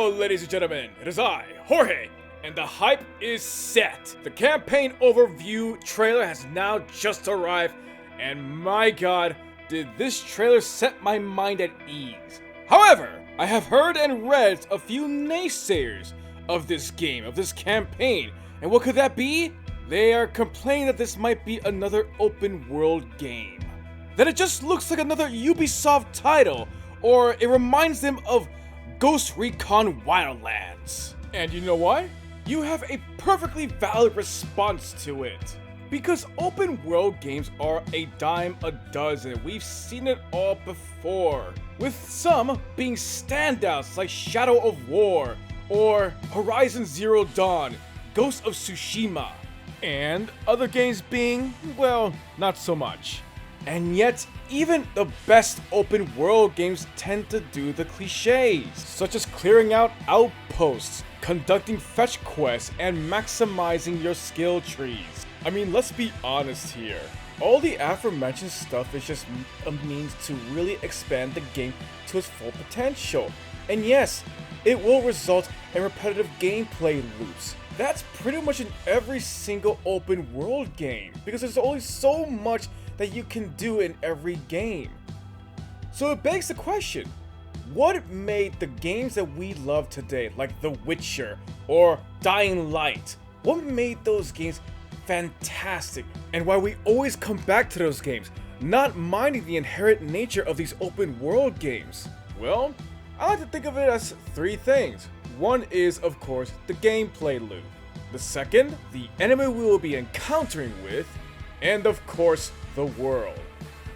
Hello, ladies and gentlemen, it is I, Jorge, and the hype is set. The campaign overview trailer has now just arrived, and my god, did this trailer set my mind at ease. However, I have heard and read a few naysayers of this game, of this campaign, and what could that be? They are complaining that this might be another open world game. That it just looks like another Ubisoft title, or it reminds them of Ghost Recon Wildlands. And you know what? You have a perfectly valid response to it. Because open world games are a dime a dozen. We've seen it all before. With some being standouts like Shadow of War, or Horizon Zero Dawn, Ghost of Tsushima, and other games being, well, not so much. And yet, even the best open world games tend to do the cliches, such as clearing out outposts, conducting fetch quests, and maximizing your skill trees. I mean, let's be honest here. All the aforementioned stuff is just a means to really expand the game to its full potential. And yes, it will result in repetitive gameplay loops. That's pretty much in every single open world game, because there's only so much that you can do in every game. So it begs the question, what made the games that we love today, like The Witcher or Dying Light, what made those games fantastic, and why we always come back to those games, not minding the inherent nature of these open world games? Well, I like to think of it as three things. One is, of course, the gameplay loop. The second, the enemy we will be encountering with, and of course, the world.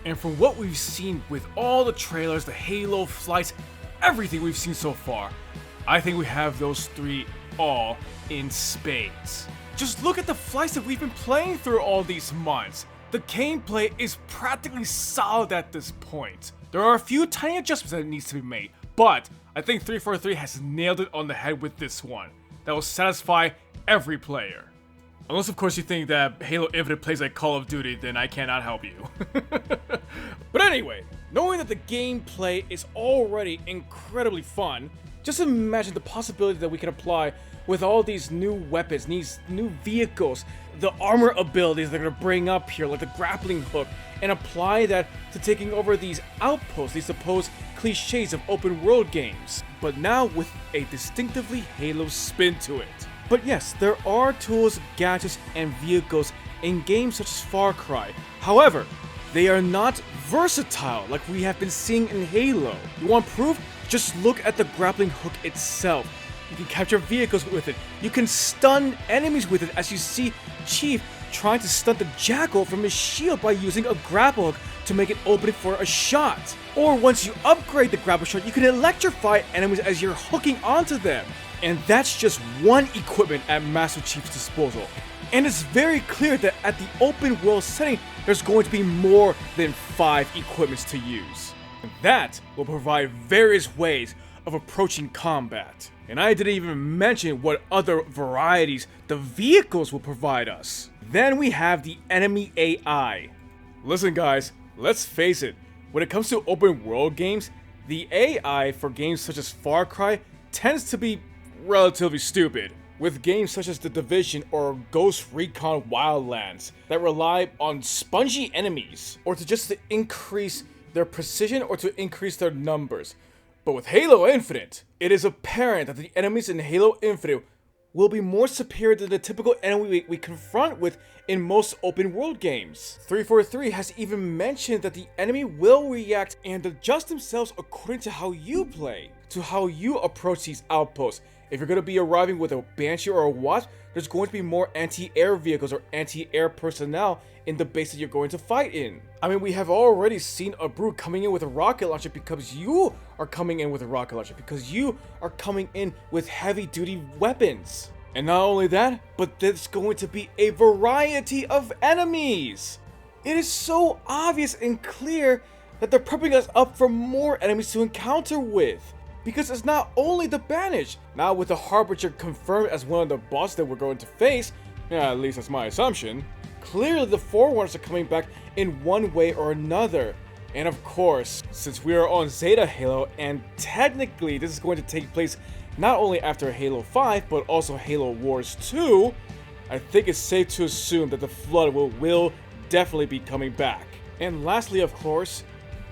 And from what we've seen with all the trailers, the Halo flights, everything we've seen so far, I think we have those three all in spades. Just look at the flights that we've been playing through all these months. The gameplay is practically solid at this point. There are a few tiny adjustments that needs to be made, but I think 343 has nailed it on the head with this one. That will satisfy every player. Unless, of course, you think that Halo Infinite plays like Call of Duty, then I cannot help you. But anyway, knowing that the gameplay is already incredibly fun, just imagine the possibility that we can apply with all these new weapons, these new vehicles, the armor abilities they're going to bring up here, like the grappling hook, and apply that to taking over these outposts, these supposed cliches of open world games, but now with a distinctively Halo spin to it. But yes, there are tools, gadgets, and vehicles in games such as Far Cry. However, they are not versatile like we have been seeing in Halo. You want proof? Just look at the grappling hook itself. You can capture vehicles with it. You can stun enemies with it, as you see Chief trying to stun the Jackal from his shield by using a grapple hook to make it open for a shot. Or once you upgrade the grapple shot, you can electrify enemies as you're hooking onto them. And that's just one equipment at Master Chief's disposal. And it's very clear that at the open world setting, there's going to be more than 5 equipments to use. And that will provide various ways of approaching combat. And I didn't even mention what other varieties the vehicles will provide us. Then we have the enemy AI. Listen guys, let's face it, when it comes to open world games, the AI for games such as Far Cry tends to be relatively stupid, with games such as The Division or Ghost Recon Wildlands that rely on spongy enemies, or to increase their precision or to increase their numbers. But with Halo Infinite, it is apparent that the enemies in Halo Infinite will be more superior than the typical enemy we confront with in most open world games. 343 has even mentioned that the enemy will react and adjust themselves according to how you play, to how you approach these outposts. If you're going to be arriving with a Banshee or a Wasp, there's going to be more anti-air vehicles or anti-air personnel in the base that you're going to fight in. I mean, we have already seen a Brute coming in with a rocket launcher because you are coming in with a rocket launcher, because you are coming in with heavy-duty weapons. And not only that, but there's going to be a variety of enemies. It is so obvious and clear that they're prepping us up for more enemies to encounter with. Because it's not only the Banished. Now with the Harbinger confirmed as one of the bosses that we're going to face, yeah, at least that's my assumption, clearly the Forerunners are coming back in one way or another. And of course, since we are on Zeta Halo, and technically this is going to take place not only after Halo 5, but also Halo Wars 2, I think it's safe to assume that the Flood will definitely be coming back. And lastly, of course,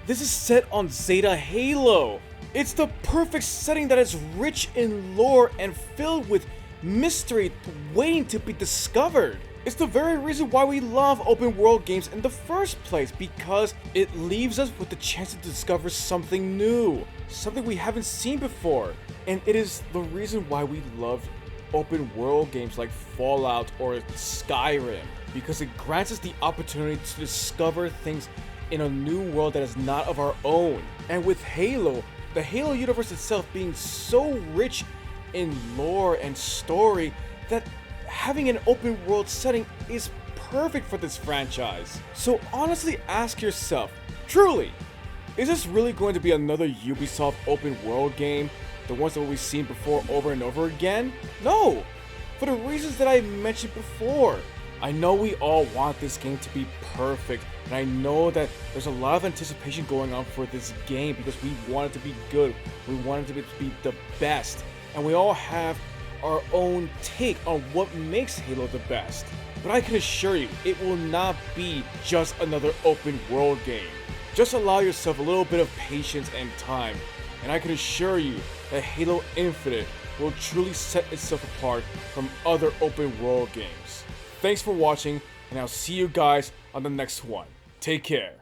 this is set on Zeta Halo. It's the perfect setting that is rich in lore and filled with mystery waiting to be discovered. It's the very reason why we love open world games in the first place, because it leaves us with the chance to discover something new, something we haven't seen before. And it is the reason why we love open world games like Fallout or Skyrim, because it grants us the opportunity to discover things in a new world that is not of our own. And with Halo, the Halo universe itself being so rich in lore and story, that having an open world setting is perfect for this franchise. So honestly ask yourself, truly, is this really going to be another Ubisoft open world game? The ones that we've seen before over and over again? No! For the reasons that I mentioned before. I know we all want this game to be perfect, and I know that there's a lot of anticipation going on for this game because we want it to be good, we want it to be the best, and we all have our own take on what makes Halo the best. But I can assure you, it will not be just another open world game. Just allow yourself a little bit of patience and time, and I can assure you that Halo Infinite will truly set itself apart from other open world games. Thanks for watching, and I'll see you guys on the next one. Take care.